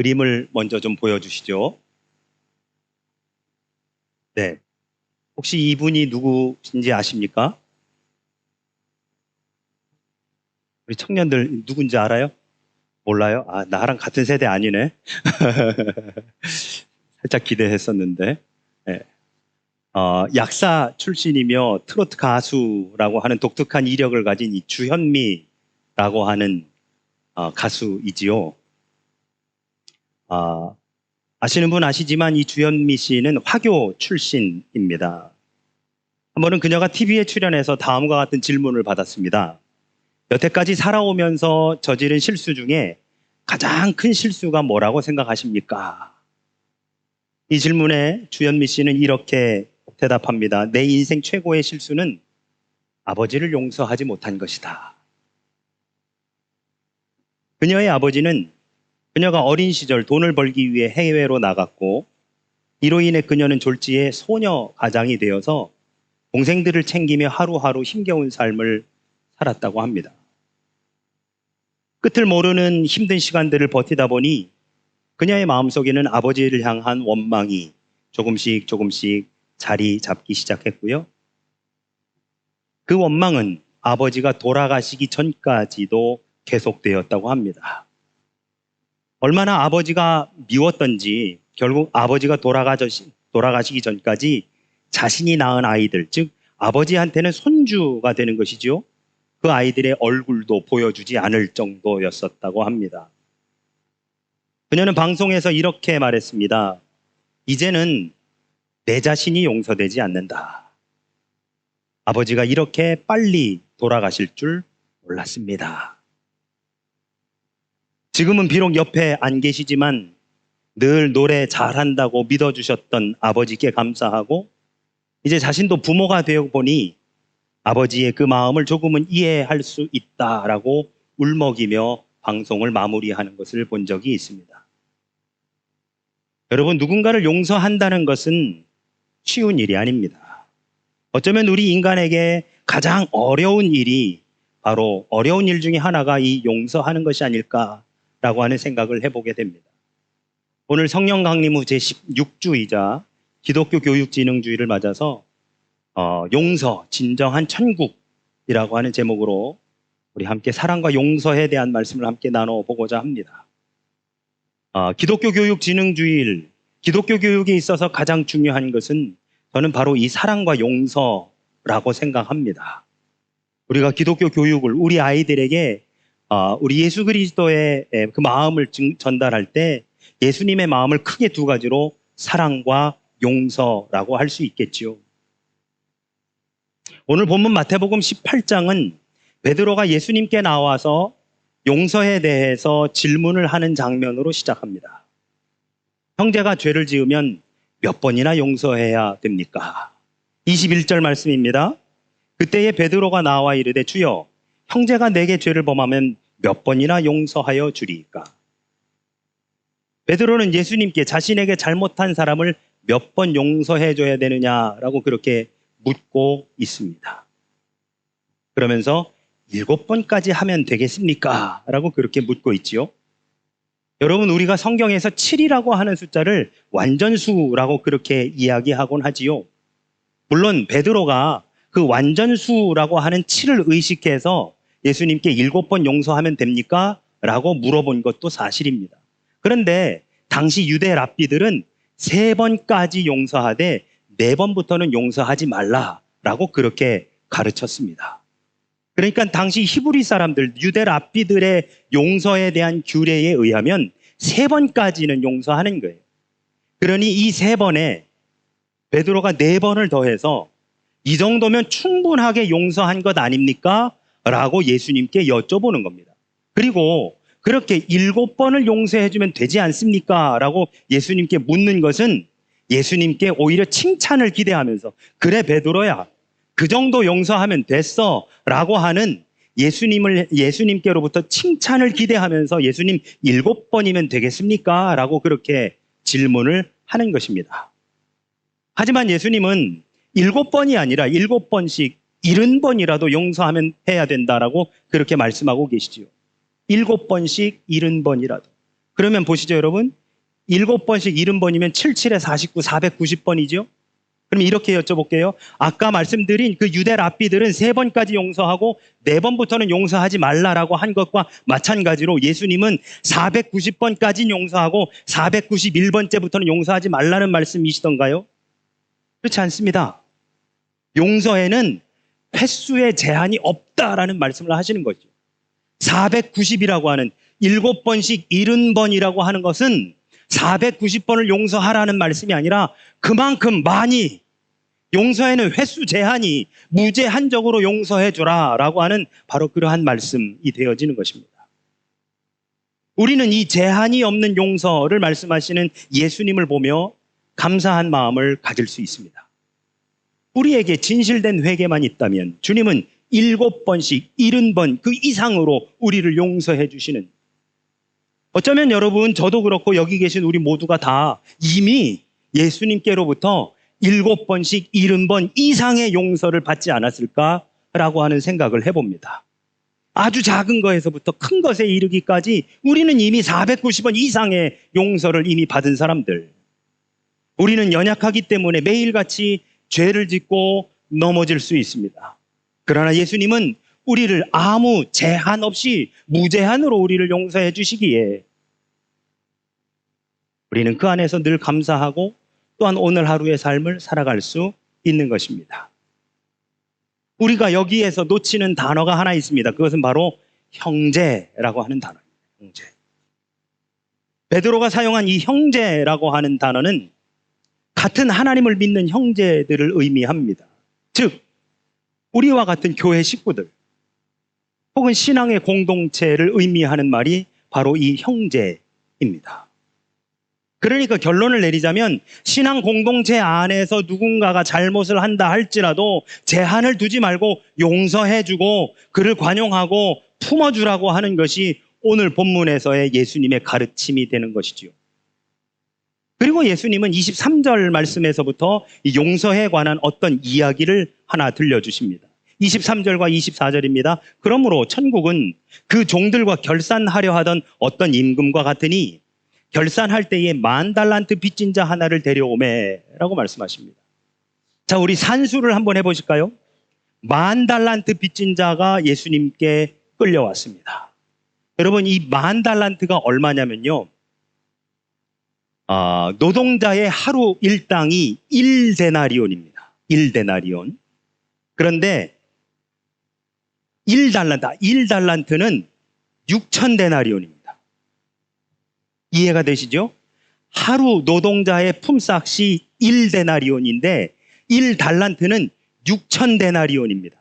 그림을 먼저 좀 보여주시죠. 네. 혹시 이분이 누구신지 아십니까? 우리 청년들 누군지 알아요? 몰라요? 아, 나랑 같은 세대 아니네. 살짝 기대했었는데. 네. 약사 출신이며 트로트 가수라고 하는 독특한 이력을 가진 이 주현미라고 하는 가수이지요. 아시는 분 아시지만 이 주현미 씨는 화교 출신입니다. 한 번은 그녀가 TV에 출연해서 다음과 같은 질문을 받았습니다. 여태까지 살아오면서 저지른 실수 중에 가장 큰 실수가 뭐라고 생각하십니까? 이 질문에 주현미 씨는 이렇게 대답합니다. 내 인생 최고의 실수는 아버지를 용서하지 못한 것이다. 그녀의 아버지는 그녀가 어린 시절 돈을 벌기 위해 해외로 나갔고 이로 인해 그녀는 졸지에 소녀 가장이 되어서 동생들을 챙기며 하루하루 힘겨운 삶을 살았다고 합니다. 끝을 모르는 힘든 시간들을 버티다 보니 그녀의 마음속에는 아버지를 향한 원망이 조금씩 자리 잡기 시작했고요. 그 원망은 아버지가 돌아가시기 전까지도 계속되었다고 합니다. 얼마나 아버지가 미웠던지 결국 아버지가 돌아가시기 전까지 자신이 낳은 아이들, 즉 아버지한테는 손주가 되는 것이죠. 그 아이들의 얼굴도 보여주지 않을 정도였었다고 합니다. 그녀는 방송에서 이렇게 말했습니다. 이제는 내 자신이 용서되지 않는다. 아버지가 이렇게 빨리 돌아가실 줄 몰랐습니다. 지금은 비록 옆에 안 계시지만 늘 노래 잘한다고 믿어주셨던 아버지께 감사하고 이제 자신도 부모가 되어 보니 아버지의 그 마음을 조금은 이해할 수 있다라고 울먹이며 방송을 마무리하는 것을 본 적이 있습니다. 여러분, 누군가를 용서한다는 것은 쉬운 일이 아닙니다. 어쩌면 우리 인간에게 가장 어려운 일이 바로 어려운 일 중에 하나가 이 용서하는 것이 아닐까라고 하는 생각을 해보게 됩니다. 오늘 성령 강림 후 제16주이자 기독교 교육진흥주의를 맞아서 용서, 진정한 천국이라고 하는 제목으로 우리 함께 사랑과 용서에 대한 말씀을 함께 나눠보고자 합니다. 기독교 교육진흥주의, 기독교 교육에 있어서 가장 중요한 것은 저는 바로 이 사랑과 용서라고 생각합니다. 우리가 기독교 교육을 우리 아이들에게 우리 예수 그리스도의 그 마음을 전달할 때 예수님의 마음을 크게 두 가지로 사랑과 용서라고 할 수 있겠지요. 오늘 본문 마태복음 18장은 베드로가 예수님께 나와서 용서에 대해서 질문을 하는 장면으로 시작합니다. 형제가 죄를 지으면 몇 번이나 용서해야 됩니까? 21절 말씀입니다. 그때에 베드로가 나와 이르되 주여 형제가 내게 죄를 범하면 몇 번이나 용서하여 주리이까? 베드로는 예수님께 자신에게 잘못한 사람을 몇 번 용서해 줘야 되느냐라고 그렇게 묻고 있습니다. 그러면서 7번까지 하면 되겠습니까? 라고 그렇게 묻고 있지요. 여러분, 우리가 성경에서 7이라고 하는 숫자를 완전수라고 그렇게 이야기하곤 하지요. 물론 베드로가 그 완전수라고 하는 7을 의식해서 예수님께 7번 용서하면 됩니까? 라고 물어본 것도 사실입니다. 그런데 당시 유대 랍비들은 3번까지 용서하되 4번부터는 용서하지 말라라고 그렇게 가르쳤습니다. 그러니까 당시 히브리 사람들, 유대 랍비들의 용서에 대한 규례에 의하면 3번까지는 용서하는 거예요. 그러니 이 3번에 베드로가 4번을 더해서 이 정도면 충분하게 용서한 것 아닙니까? 라고 예수님께 여쭤보는 겁니다. 그리고 그렇게 7번을 용서해주면 되지 않습니까? 라고 예수님께 묻는 것은 예수님께 오히려 칭찬을 기대하면서 그래 베드로야 그 정도 용서하면 됐어 라고 하는 예수님께로부터 칭찬을 기대하면서 예수님 7번이면 되겠습니까? 라고 그렇게 질문을 하는 것입니다. 하지만 예수님은 7번이 아니라 7번씩 70번이라도 용서하면 해야 된다라고 그렇게 말씀하고 계시지요. 7번씩 70번이라도. 그러면 보시죠, 여러분. 7번씩 70번이면 77에 49, 490번이죠. 그럼 이렇게 여쭤볼게요. 아까 말씀드린 그 유대 랍비들은 3번까지 용서하고 4번부터는 용서하지 말라라고 한 것과 마찬가지로 예수님은 490번까지 용서하고 491번째부터는 용서하지 말라는 말씀이시던가요? 그렇지 않습니다. 용서에는 횟수의 제한이 없다라는 말씀을 하시는 거죠. 490이라고 하는 7번씩 70번이라고 하는 것은 490번을 용서하라는 말씀이 아니라 그만큼 많이 용서에는 횟수 제한이 무제한적으로 용서해 주라라고 하는 바로 그러한 말씀이 되어지는 것입니다. 우리는 이 제한이 없는 용서를 말씀하시는 예수님을 보며 감사한 마음을 가질 수 있습니다. 우리에게 진실된 회개만 있다면 주님은 7번씩 70번 그 이상으로 우리를 용서해 주시는, 어쩌면 여러분 저도 그렇고 여기 계신 우리 모두가 다 이미 예수님께로부터 7번씩 70번 이상의 용서를 받지 않았을까라고 하는 생각을 해봅니다. 아주 작은 거에서부터 큰 것에 이르기까지 우리는 이미 490번 이상의 용서를 이미 받은 사람들. 우리는 연약하기 때문에 매일같이 죄를 짓고 넘어질 수 있습니다. 그러나 예수님은 우리를 아무 제한 없이 무제한으로 우리를 용서해 주시기에 우리는 그 안에서 늘 감사하고 또한 오늘 하루의 삶을 살아갈 수 있는 것입니다. 우리가 여기에서 놓치는 단어가 하나 있습니다. 그것은 바로 형제라고 하는 단어입니다. 형제. 베드로가 사용한 이 형제라고 하는 단어는 같은 하나님을 믿는 형제들을 의미합니다. 즉 우리와 같은 교회 식구들 혹은 신앙의 공동체를 의미하는 말이 바로 이 형제입니다. 그러니까 결론을 내리자면 신앙 공동체 안에서 누군가가 잘못을 한다 할지라도 제한을 두지 말고 용서해주고 그를 관용하고 품어주라고 하는 것이 오늘 본문에서의 예수님의 가르침이 되는 것이지요. 그리고 예수님은 23절 말씀에서부터 이 용서에 관한 어떤 이야기를 하나 들려주십니다. 23절과 24절입니다. 그러므로 천국은 그 종들과 결산하려 하던 어떤 임금과 같으니 결산할 때에 10,000달란트 빚진 자 하나를 데려오매라고 말씀하십니다. 자, 우리 산수를 한번 해보실까요? 10,000달란트 빚진 자가 예수님께 끌려왔습니다. 여러분, 이 10,000달란트가 얼마냐면요, 노동자의 하루 일당이 1데나리온입니다. 1데나리온. 그런데 1달란트는 6,000데나리온입니다. 이해가 되시죠? 하루 노동자의 품삯이 1데나리온인데 1달란트는 6,000데나리온입니다.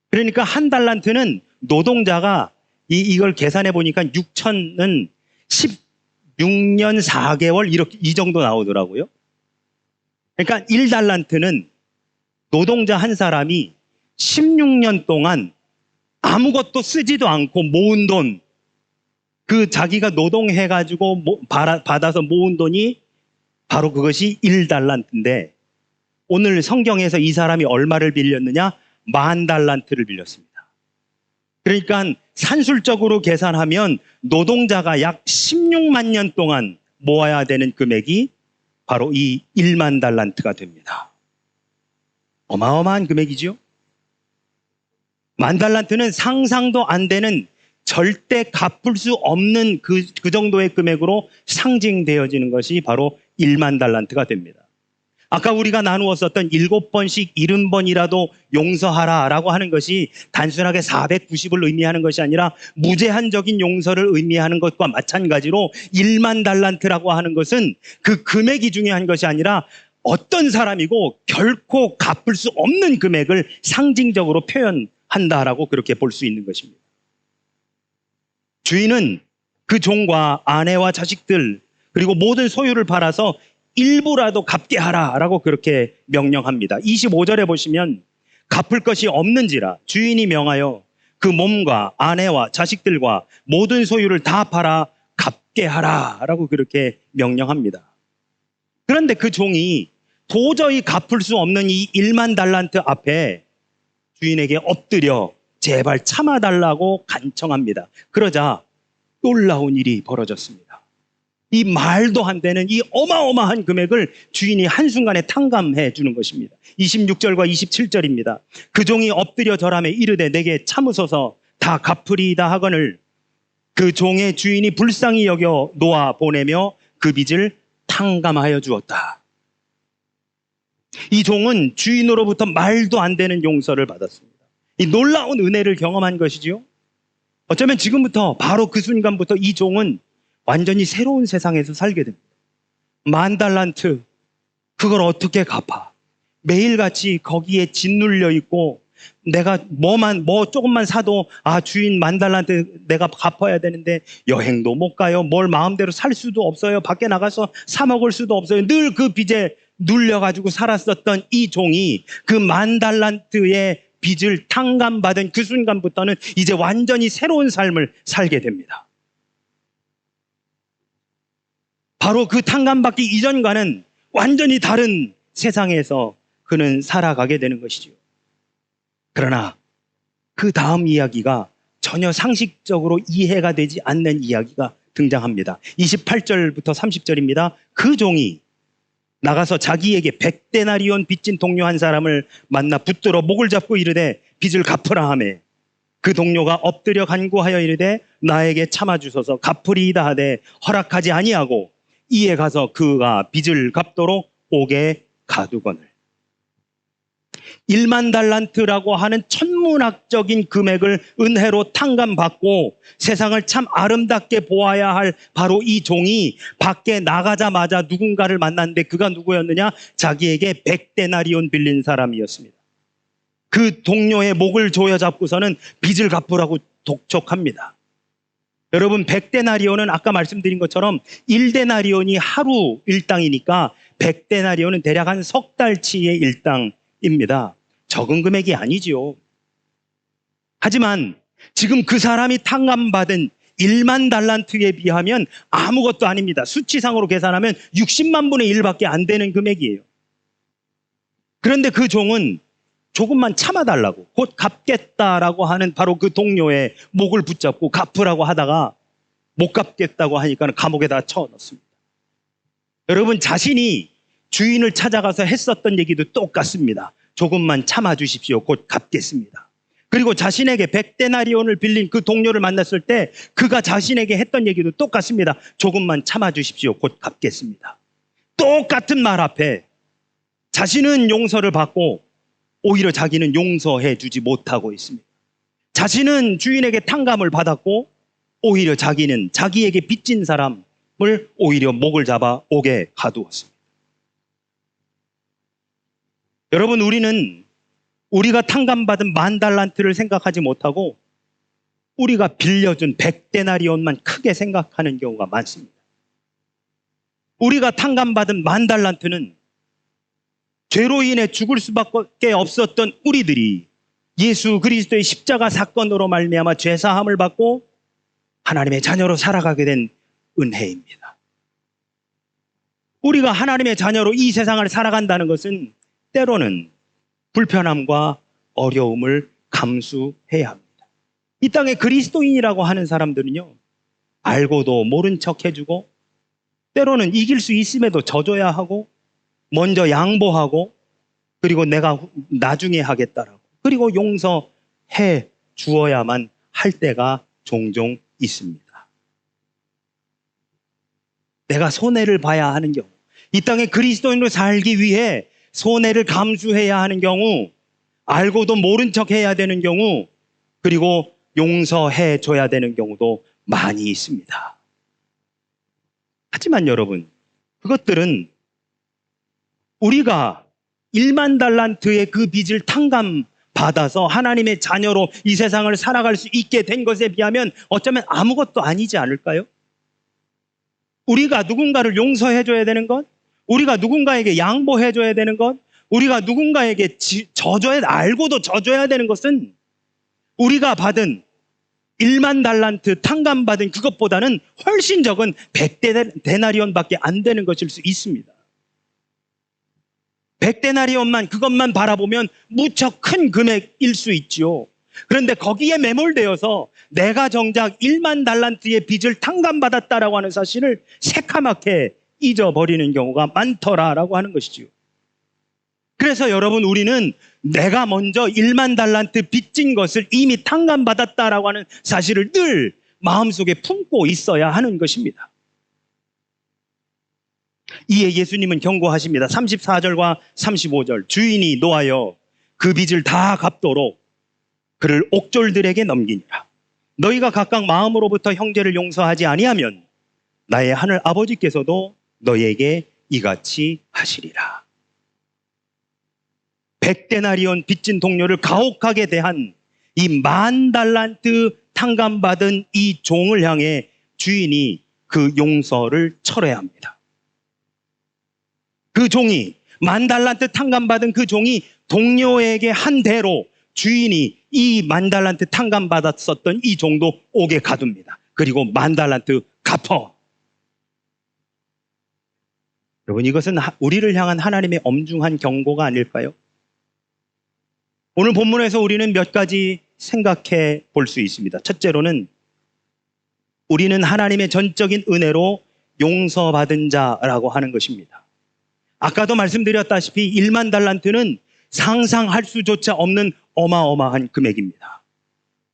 그러니까 한 달란트는 노동자가 이걸 계산해 보니까 6,000은 16년 4개월 이렇게 이 정도 나오더라고요. 그러니까 1달란트는 노동자 한 사람이 16년 동안 아무것도 쓰지도 않고 모은 돈, 그 자기가 노동해가지고 받아서 모은 돈이 바로 그것이 1달란트인데 오늘 성경에서 이 사람이 얼마를 빌렸느냐? 10,000달란트를 빌렸습니다. 그러니까 산술적으로 계산하면 노동자가 약 16만 년 동안 모아야 되는 금액이 바로 이 10,000달란트가 됩니다. 어마어마한 금액이죠. 10,000달란트는 상상도 안 되는 절대 갚을 수 없는 그 정도의 금액으로 상징되어지는 것이 바로 10,000달란트가 됩니다. 아까 우리가 나누었었던 7번씩 70번이라도 용서하라라고 하는 것이 단순하게 490을 의미하는 것이 아니라 무제한적인 용서를 의미하는 것과 마찬가지로 10,000달란트라고 하는 것은 그 금액이 중요한 것이 아니라 어떤 사람이고 결코 갚을 수 없는 금액을 상징적으로 표현한다라고 그렇게 볼 수 있는 것입니다. 주인은 그 종과 아내와 자식들 그리고 모든 소유를 팔아서 일부라도 갚게 하라라고 그렇게 명령합니다. 25절에 보시면 갚을 것이 없는지라 주인이 명하여 그 몸과 아내와 자식들과 모든 소유를 다 팔아 갚게 하라라고 그렇게 명령합니다. 그런데 그 종이 도저히 갚을 수 없는 이 10,000달란트 앞에 주인에게 엎드려 제발 참아달라고 간청합니다. 그러자 놀라운 일이 벌어졌습니다. 이 말도 안 되는 이 어마어마한 금액을 주인이 한순간에 탕감해 주는 것입니다. 26절과 27절입니다. 그 종이 엎드려 절하며 이르되 내게 참으소서 다 갚으리이다 하거늘 그 종의 주인이 불쌍히 여겨 놓아 보내며 그 빚을 탕감하여 주었다. 이 종은 주인으로부터 말도 안 되는 용서를 받았습니다. 이 놀라운 은혜를 경험한 것이지요. 어쩌면 지금부터 바로 그 순간부터 이 종은 완전히 새로운 세상에서 살게 됩니다. 10,000달란트, 그걸 어떻게 갚아? 매일같이 거기에 짓눌려 있고 내가 뭐 조금만 사도 주인 10,000달란트 내가 갚아야 되는데 여행도 못 가요. 뭘 마음대로 살 수도 없어요. 밖에 나가서 사 먹을 수도 없어요. 늘 그 빚에 눌려가지고 살았었던 이 종이 그 10,000달란트의 빚을 탕감받은 그 순간부터는 이제 완전히 새로운 삶을 살게 됩니다. 바로 그 탕감받기 이전과는 완전히 다른 세상에서 그는 살아가게 되는 것이죠. 그러나 그 다음 이야기가 전혀 상식적으로 이해가 되지 않는 이야기가 등장합니다. 28절부터 30절입니다. 그 종이 나가서 자기에게 100데나리온 빚진 동료 한 사람을 만나 붙들어 목을 잡고 이르되 빚을 갚으라 하며 그 동료가 엎드려 간구하여 이르되 나에게 참아주소서 갚으리이다 하되 허락하지 아니하고 이에 가서 그가 빚을 갚도록 옥에 가두거늘. 10,000달란트라고 하는 천문학적인 금액을 은혜로 탕감받고 세상을 참 아름답게 보아야 할 바로 이 종이 밖에 나가자마자 누군가를 만났는데 그가 누구였느냐? 자기에게 100데나리온 빌린 사람이었습니다. 그 동료의 목을 조여잡고서는 빚을 갚으라고 독촉합니다. 여러분, 100데나리온은 아까 말씀드린 것처럼 1데나리온이 하루 일당이니까 100데나리온은 대략 한 석 달치의 일당입니다. 적은 금액이 아니지요. 하지만 지금 그 사람이 탕감받은 10,000달란트에 비하면 아무것도 아닙니다. 수치상으로 계산하면 60만 분의 1밖에 안 되는 금액이에요. 그런데 그 종은 조금만 참아달라고 곧 갚겠다라고 하는 바로 그 동료의 목을 붙잡고 갚으라고 하다가 못 갚겠다고 하니까 감옥에다 쳐넣습니다. 여러분, 자신이 주인을 찾아가서 했었던 얘기도 똑같습니다. 조금만 참아주십시오. 곧 갚겠습니다. 그리고 자신에게 100데나리온을 빌린 그 동료를 만났을 때 그가 자신에게 했던 얘기도 똑같습니다. 조금만 참아주십시오. 곧 갚겠습니다. 똑같은 말 앞에 자신은 용서를 받고 오히려 자기는 용서해 주지 못하고 있습니다. 자신은 주인에게 탕감을 받았고 오히려 자기는 자기에게 빚진 사람을 오히려 목을 잡아 옥에 가두었습니다. 여러분, 우리는 우리가 탕감받은 10,000달란트를 생각하지 못하고 우리가 빌려준 100데나리온만 크게 생각하는 경우가 많습니다. 우리가 탕감받은 10,000달란트는 죄로 인해 죽을 수밖에 없었던 우리들이 예수 그리스도의 십자가 사건으로 말미암아 죄사함을 받고 하나님의 자녀로 살아가게 된 은혜입니다. 우리가 하나님의 자녀로 이 세상을 살아간다는 것은 때로는 불편함과 어려움을 감수해야 합니다. 이 땅에 그리스도인이라고 하는 사람들은요, 알고도 모른 척 해주고 때로는 이길 수 있음에도 져줘야 하고 먼저 양보하고 그리고 내가 나중에 하겠다라고 그리고 용서해 주어야만 할 때가 종종 있습니다. 내가 손해를 봐야 하는 경우, 이 땅에 그리스도인으로 살기 위해 손해를 감수해야 하는 경우, 알고도 모른 척 해야 되는 경우, 그리고 용서해 줘야 되는 경우도 많이 있습니다. 하지만 여러분, 그것들은 우리가 10,000달란트의 그 빚을 탕감받아서 하나님의 자녀로 이 세상을 살아갈 수 있게 된 것에 비하면 어쩌면 아무것도 아니지 않을까요? 우리가 누군가를 용서해 줘야 되는 것, 우리가 누군가에게 양보해 줘야 되는 것, 우리가 누군가에게 알고도 져줘야 되는 것은 우리가 받은 10,000달란트 탕감받은 그것보다는 훨씬 적은 100데나리온밖에 안 되는 것일 수 있습니다. 100데나리온만 그것만 바라보면 무척 큰 금액일 수 있지요. 그런데 거기에 매몰되어서 내가 정작 1만 달란트의 빚을 탕감받았다라고 하는 사실을 새카맣게 잊어버리는 경우가 많더라라고 하는 것이지요. 그래서 여러분, 우리는 내가 먼저 1만 달란트 빚진 것을 이미 탕감받았다라고 하는 사실을 늘 마음속에 품고 있어야 하는 것입니다. 이에 예수님은 경고하십니다. 34절과 35절. 주인이 노하여 그 빚을 다 갚도록 그를 옥졸들에게 넘기니라. 너희가 각각 마음으로부터 형제를 용서하지 아니하면 나의 하늘 아버지께서도 너희에게 이같이 하시리라. 100데나리온 빚진 동료를 가혹하게 대한 이 10,000달란트 탕감받은 이 종을 향해 주인이 그 용서를 철회해야 합니다. 그 종이, 10,000달란트 탕감받은 그 종이 동료에게 한 대로 주인이 이 10,000달란트 탕감받았었던 이 종도 옥에 가둡니다. 그리고 10,000달란트 갚어. 여러분, 이것은 우리를 향한 하나님의 엄중한 경고가 아닐까요? 오늘 본문에서 우리는 몇 가지 생각해 볼 수 있습니다. 첫째로는 우리는 하나님의 전적인 은혜로 용서받은 자라고 하는 것입니다. 아까도 말씀드렸다시피 1만 달란트는 상상할 수조차 없는 어마어마한 금액입니다.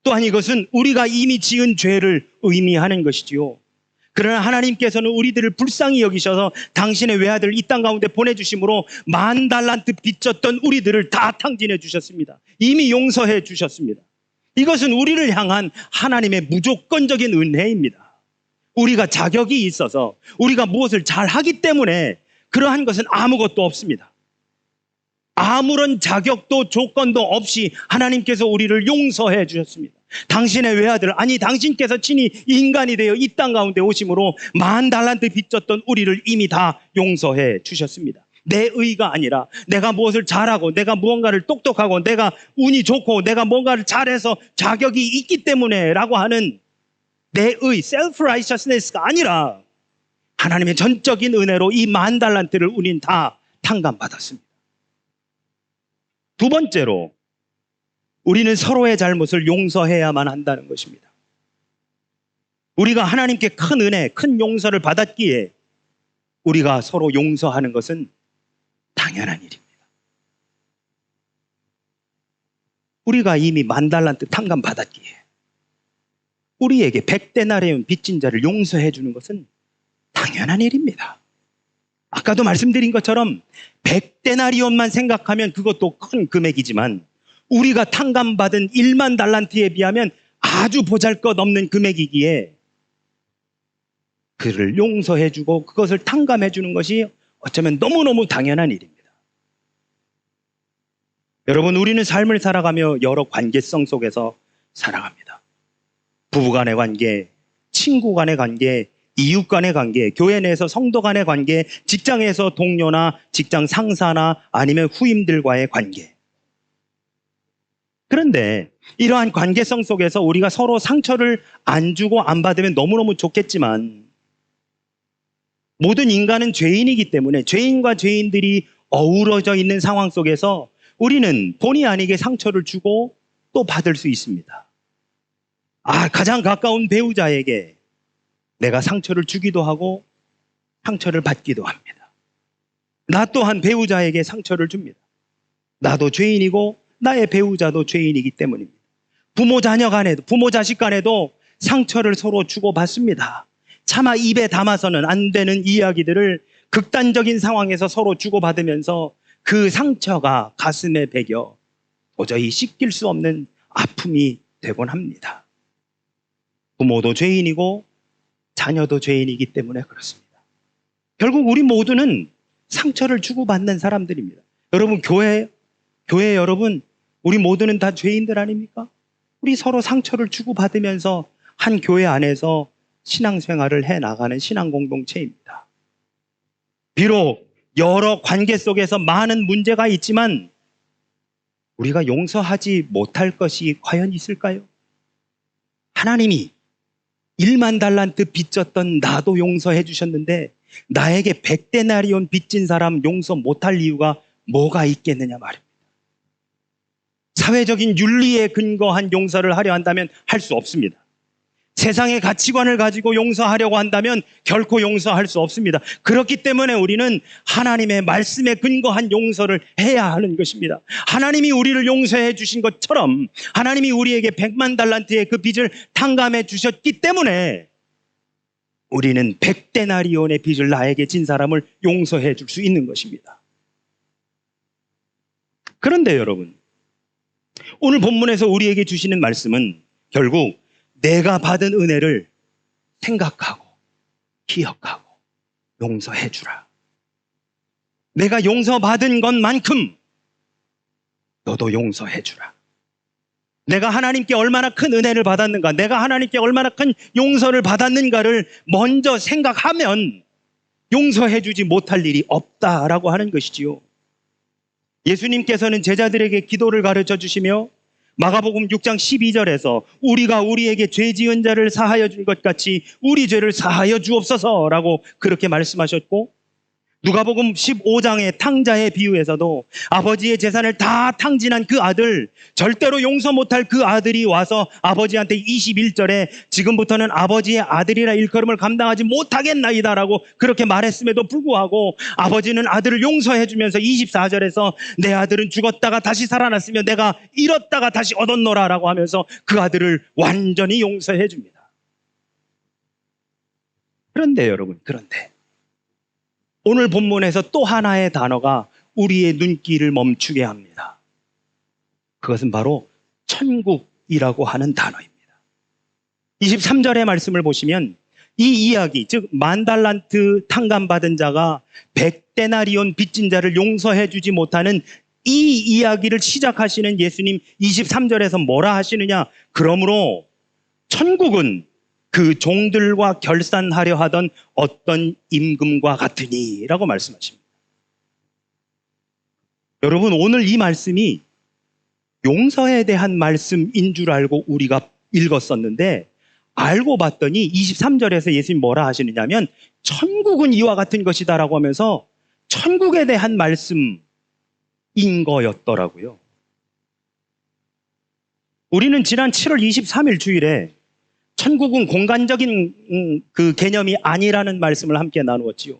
또한 이것은 우리가 이미 지은 죄를 의미하는 것이지요. 그러나 하나님께서는 우리들을 불쌍히 여기셔서 당신의 외아들을 이 땅 가운데 보내주심으로 10,000달란트 빚졌던 우리들을 다 탕진해 주셨습니다. 이미 용서해 주셨습니다. 이것은 우리를 향한 하나님의 무조건적인 은혜입니다. 우리가 자격이 있어서 우리가 무엇을 잘하기 때문에 그러한 것은 아무것도 없습니다. 아무런 자격도 조건도 없이 하나님께서 우리를 용서해 주셨습니다. 당신의 외아들, 아니 당신께서 친히 인간이 되어 이 땅 가운데 오심으로 10,000달란트 빚졌던 우리를 이미 다 용서해 주셨습니다. 내 의가 아니라 내가 무엇을 잘하고 내가 무언가를 똑똑하고 내가 운이 좋고 내가 뭔가를 잘해서 자격이 있기 때문에 라고 하는 내 의, self-righteousness가 아니라 하나님의 전적인 은혜로 이 10,000달란트를 우린 다 탕감받았습니다. 두 번째로 우리는 서로의 잘못을 용서해야만 한다는 것입니다. 우리가 하나님께 큰 은혜, 큰 용서를 받았기에 우리가 서로 용서하는 것은 당연한 일입니다. 우리가 이미 10,000달란트 탕감받았기에 우리에게 100데나리온 빚진 자를 용서해 주는 것은 당연한 일입니다. 아까도 말씀드린 것처럼 100데나리온만 생각하면 그것도 큰 금액이지만 우리가 탕감받은 1만 달란트에 비하면 아주 보잘것없는 금액이기에 그를 용서해주고 그것을 탕감해주는 것이 어쩌면 너무너무 당연한 일입니다. 여러분, 우리는 삶을 살아가며 여러 관계성 속에서 살아갑니다. 부부 간의 관계, 친구 간의 관계, 이웃 간의 관계, 교회 내에서 성도 간의 관계, 직장에서 동료나 직장 상사나 아니면 후임들과의 관계. 그런데 이러한 관계성 속에서 우리가 서로 상처를 안 주고 안 받으면 너무너무 좋겠지만 모든 인간은 죄인이기 때문에 죄인과 죄인들이 어우러져 있는 상황 속에서 우리는 본의 아니게 상처를 주고 또 받을 수 있습니다. 가장 가까운 배우자에게 내가 상처를 주기도 하고 상처를 받기도 합니다. 나 또한 배우자에게 상처를 줍니다. 나도 죄인이고 나의 배우자도 죄인이기 때문입니다. 부모 자녀 간에도, 부모 자식 간에도 상처를 서로 주고받습니다. 차마 입에 담아서는 안 되는 이야기들을 극단적인 상황에서 서로 주고받으면서 그 상처가 가슴에 배겨 도저히 씻길 수 없는 아픔이 되곤 합니다. 부모도 죄인이고 자녀도 죄인이기 때문에 그렇습니다. 결국 우리 모두는 상처를 주고받는 사람들입니다. 여러분, 교회 여러분, 우리 모두는 다 죄인들 아닙니까? 우리 서로 상처를 주고받으면서 한 교회 안에서 신앙생활을 해나가는 신앙 공동체입니다. 비록 여러 관계 속에서 많은 문제가 있지만 우리가 용서하지 못할 것이 과연 있을까요? 하나님이 1만 달란트 빚졌던 나도 용서해 주셨는데 나에게 100데나리온 빚진 사람 용서 못할 이유가 뭐가 있겠느냐 말입니다. 사회적인 윤리에 근거한 용서를 하려 한다면 할 수 없습니다. 세상의 가치관을 가지고 용서하려고 한다면 결코 용서할 수 없습니다. 그렇기 때문에 우리는 하나님의 말씀에 근거한 용서를 해야 하는 것입니다. 하나님이 우리를 용서해 주신 것처럼 하나님이 우리에게 100만 달란트의 그 빚을 탕감해 주셨기 때문에 우리는 100데나리온의 빚을 나에게 진 사람을 용서해 줄 수 있는 것입니다. 그런데 여러분, 오늘 본문에서 우리에게 주시는 말씀은 결국 내가 받은 은혜를 생각하고 기억하고 용서해 주라. 내가 용서받은 것만큼 너도 용서해 주라. 내가 하나님께 얼마나 큰 은혜를 받았는가, 내가 하나님께 얼마나 큰 용서를 받았는가를 먼저 생각하면 용서해 주지 못할 일이 없다라고 하는 것이지요. 예수님께서는 제자들에게 기도를 가르쳐 주시며 마가복음 6장 12절에서 우리가 우리에게 죄 지은 자를 사하여 준 것 같이 우리 죄를 사하여 주옵소서라고 그렇게 말씀하셨고, 누가복음 15장의 탕자의 비유에서도 아버지의 재산을 다 탕진한 그 아들, 절대로 용서 못할 그 아들이 와서 아버지한테 21절에 지금부터는 아버지의 아들이라 일컬음을 감당하지 못하겠나이다라고 그렇게 말했음에도 불구하고 아버지는 아들을 용서해 주면서 24절에서 내 아들은 죽었다가 다시 살아났으며 내가 잃었다가 다시 얻었노라라고 하면서 그 아들을 완전히 용서해 줍니다. 그런데 여러분, 그런데 오늘 본문에서 또 하나의 단어가 우리의 눈길을 멈추게 합니다. 그것은 바로 천국이라고 하는 단어입니다. 23절의 말씀을 보시면 이 이야기, 즉 10,000달란트 탕감받은 자가 100데나리온 빚진 자를 용서해 주지 못하는 이 이야기를 시작하시는 예수님 23절에서 뭐라 하시느냐? 그러므로 천국은 그 종들과 결산하려 하던 어떤 임금과 같으니 라고 말씀하십니다. 여러분, 오늘 이 말씀이 용서에 대한 말씀인 줄 알고 우리가 읽었었는데 알고 봤더니 23절에서 예수님이 뭐라 하시느냐면 천국은 이와 같은 것이다 라고 하면서 천국에 대한 말씀인 거였더라고요. 우리는 지난 7월 23일 주일에 천국은 공간적인 그 개념이 아니라는 말씀을 함께 나누었지요.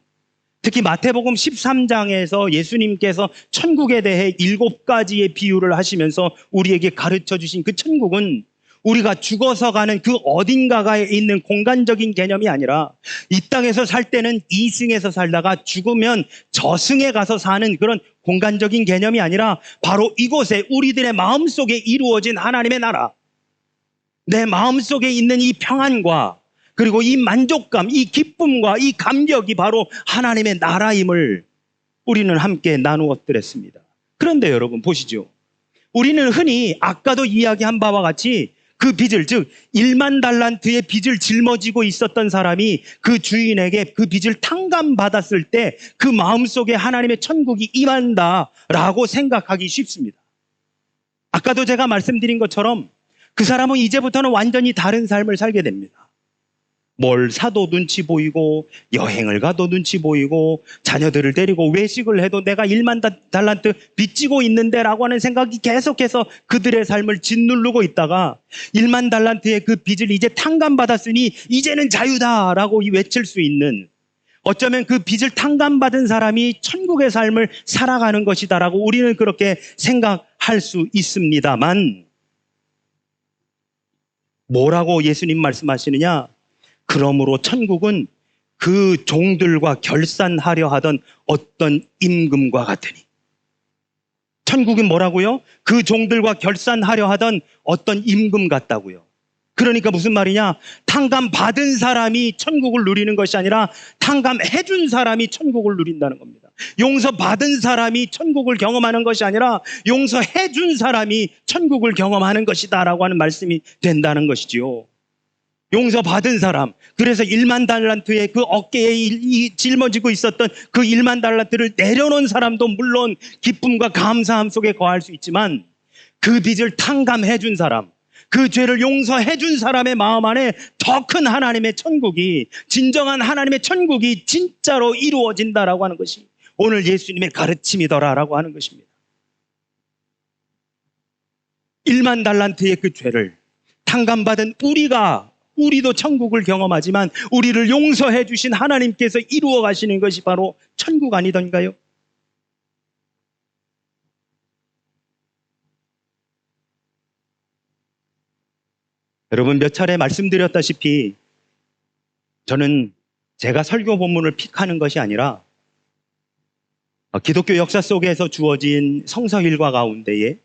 특히 마태복음 13장에서 예수님께서 천국에 대해 7가지의 비유를 하시면서 우리에게 가르쳐 주신 그 천국은 우리가 죽어서 가는 그 어딘가에 있는 공간적인 개념이 아니라 이 땅에서 살 때는 이승에서 살다가 죽으면 저승에 가서 사는 그런 공간적인 개념이 아니라 바로 이곳에 우리들의 마음속에 이루어진 하나님의 나라, 내 마음속에 있는 이 평안과 그리고 이 만족감, 이 기쁨과 이 감격이 바로 하나님의 나라임을 우리는 함께 나누어 드렸습니다. 그런데 여러분 보시죠. 우리는 흔히 아까도 이야기한 바와 같이 그 빚을, 즉 10,000달란트의 빚을 짊어지고 있었던 사람이 그 주인에게 그 빚을 탕감받았을 때 그 마음속에 하나님의 천국이 임한다라고 생각하기 쉽습니다. 아까도 제가 말씀드린 것처럼 그 사람은 이제부터는 완전히 다른 삶을 살게 됩니다. 뭘 사도 눈치 보이고 여행을 가도 눈치 보이고 자녀들을 데리고 외식을 해도 내가 10,000달란트 빚지고 있는데 라고 하는 생각이 계속해서 그들의 삶을 짓누르고 있다가 10,000달란트의 그 빚을 이제 탕감받았으니 이제는 자유다라고 외칠 수 있는, 어쩌면 그 빚을 탕감받은 사람이 천국의 삶을 살아가는 것이다라고 우리는 그렇게 생각할 수 있습니다만, 뭐라고 예수님 말씀하시느냐? 그러므로 천국은 그 종들과 결산하려 하던 어떤 임금과 같으니. 천국은 뭐라고요? 그 종들과 결산하려 하던 어떤 임금 같다고요. 그러니까 무슨 말이냐? 탕감 받은 사람이 천국을 누리는 것이 아니라 탕감해 준 사람이 천국을 누린다는 겁니다. 용서 받은 사람이 천국을 경험하는 것이 아니라 용서해 준 사람이 천국을 경험하는 것이다라고 하는 말씀이 된다는 것이지요. 용서 받은 사람, 그래서 10,000달란트의 그 어깨에 짊어지고 있었던 그 10,000달란트를 내려놓은 사람도 물론 기쁨과 감사함 속에 거할 수 있지만, 그 빚을 탕감해 준 사람, 그 죄를 용서해 준 사람의 마음 안에 더 큰 하나님의 천국이, 진정한 하나님의 천국이 진짜로 이루어진다라고 하는 것이 오늘 예수님의 가르침이더라라고 하는 것입니다. 1만 달란트의 그 죄를 탕감받은 우리도 천국을 경험하지만 우리를 용서해 주신 하나님께서 이루어 가시는 것이 바로 천국 아니던가요? 여러분, 몇 차례 말씀드렸다시피 저는 제가 설교 본문을 픽하는 것이 아니라 기독교 역사 속에서 주어진 성서 일과 가운데에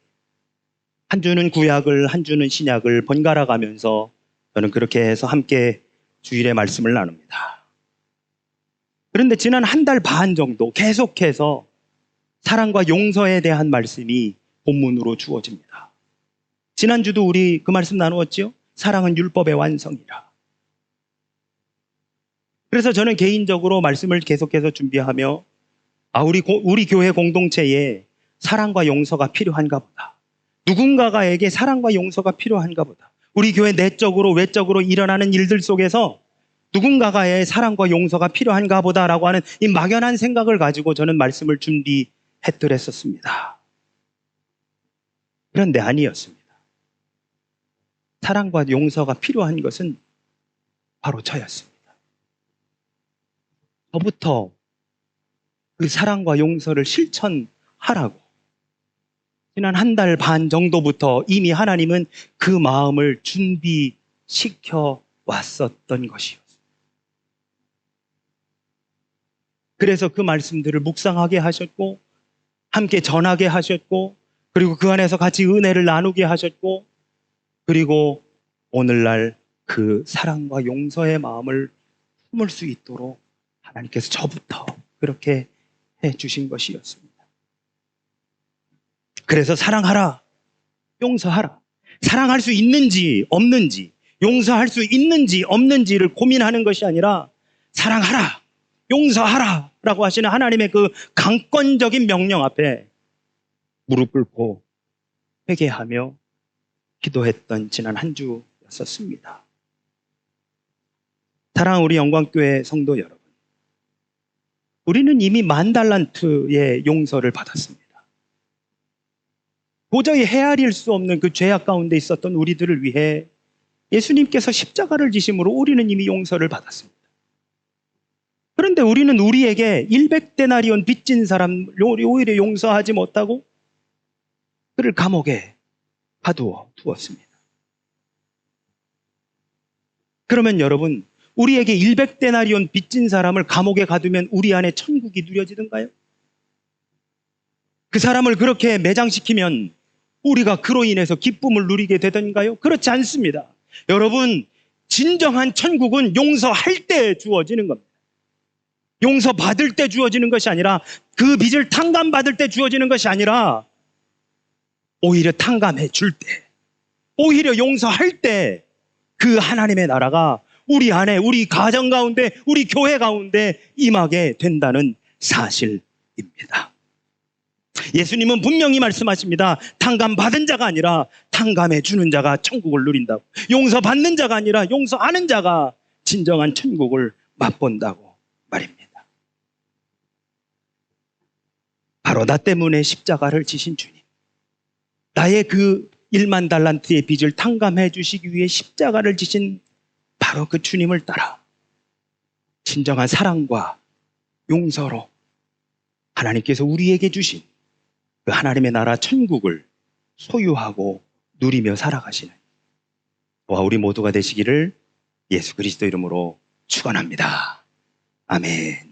한 주는 구약을, 한 주는 신약을 번갈아 가면서 저는 그렇게 해서 함께 주일의 말씀을 나눕니다. 그런데 지난 한 달 반 정도 계속해서 사랑과 용서에 대한 말씀이 본문으로 주어집니다. 지난주도 우리 그 말씀 나누었죠? 사랑은 율법의 완성이라. 그래서 저는 개인적으로 말씀을 계속해서 준비하며 우리 교회 공동체에 사랑과 용서가 필요한가 보다. 누군가에게 사랑과 용서가 필요한가 보다. 우리 교회 내적으로 외적으로 일어나는 일들 속에서 누군가의 사랑과 용서가 필요한가 보다라고 하는 이 막연한 생각을 가지고 저는 말씀을 준비했더랬었습니다. 그런데 아니었습니다. 사랑과 용서가 필요한 것은 바로 저였습니다. 저부터 그 사랑과 용서를 실천하라고 지난 한 달 반 정도부터 이미 하나님은 그 마음을 준비시켜 왔었던 것이었습니다. 그래서 그 말씀들을 묵상하게 하셨고 함께 전하게 하셨고 그리고 그 안에서 같이 은혜를 나누게 하셨고 그리고 오늘날 그 사랑과 용서의 마음을 품을 수 있도록 하나님께서 저부터 그렇게 해주신 것이었습니다. 그래서 사랑하라, 용서하라. 사랑할 수 있는지 없는지, 용서할 수 있는지 없는지를 고민하는 것이 아니라 사랑하라, 용서하라 라고 하시는 하나님의 그 강권적인 명령 앞에 무릎 꿇고 회개하며 기도했던 지난 한 주였었습니다. 사랑하는 우리 영광교회 성도 여러분, 우리는 이미 10,000달란트의 용서를 받았습니다. 도저히 헤아릴 수 없는 그 죄악 가운데 있었던 우리들을 위해 예수님께서 십자가를 지심으로 우리는 이미 용서를 받았습니다. 그런데 우리는 우리에게 100데나리온 빚진 사람 오히려 용서하지 못하고 그를 감옥에 가두어 두었습니다. 그러면 여러분, 우리에게 100데나리온 빚진 사람을 감옥에 가두면 우리 안에 천국이 누려지던가요? 그 사람을 그렇게 매장시키면 우리가 그로 인해서 기쁨을 누리게 되던가요? 그렇지 않습니다. 여러분, 진정한 천국은 용서할 때 주어지는 겁니다. 용서받을 때 주어지는 것이 아니라 그 빚을 탕감받을 때 주어지는 것이 아니라 오히려 탕감해 줄 때, 오히려 용서할 때 그 하나님의 나라가 우리 안에, 우리 가정 가운데, 우리 교회 가운데 임하게 된다는 사실입니다. 예수님은 분명히 말씀하십니다. 탕감받은 자가 아니라 탕감해 주는 자가 천국을 누린다고. 용서받는 자가 아니라 용서하는 자가 진정한 천국을 맛본다고 말입니다. 바로 나 때문에 십자가를 지신 주님, 나의 그 10,000달란트의 빚을 탕감해 주시기 위해 십자가를 지신 바로 그 주님을 따라 진정한 사랑과 용서로 하나님께서 우리에게 주신 그 하나님의 나라 천국을 소유하고 누리며 살아가시는 저와 우리 모두가 되시기를 예수 그리스도 이름으로 축원합니다. 아멘.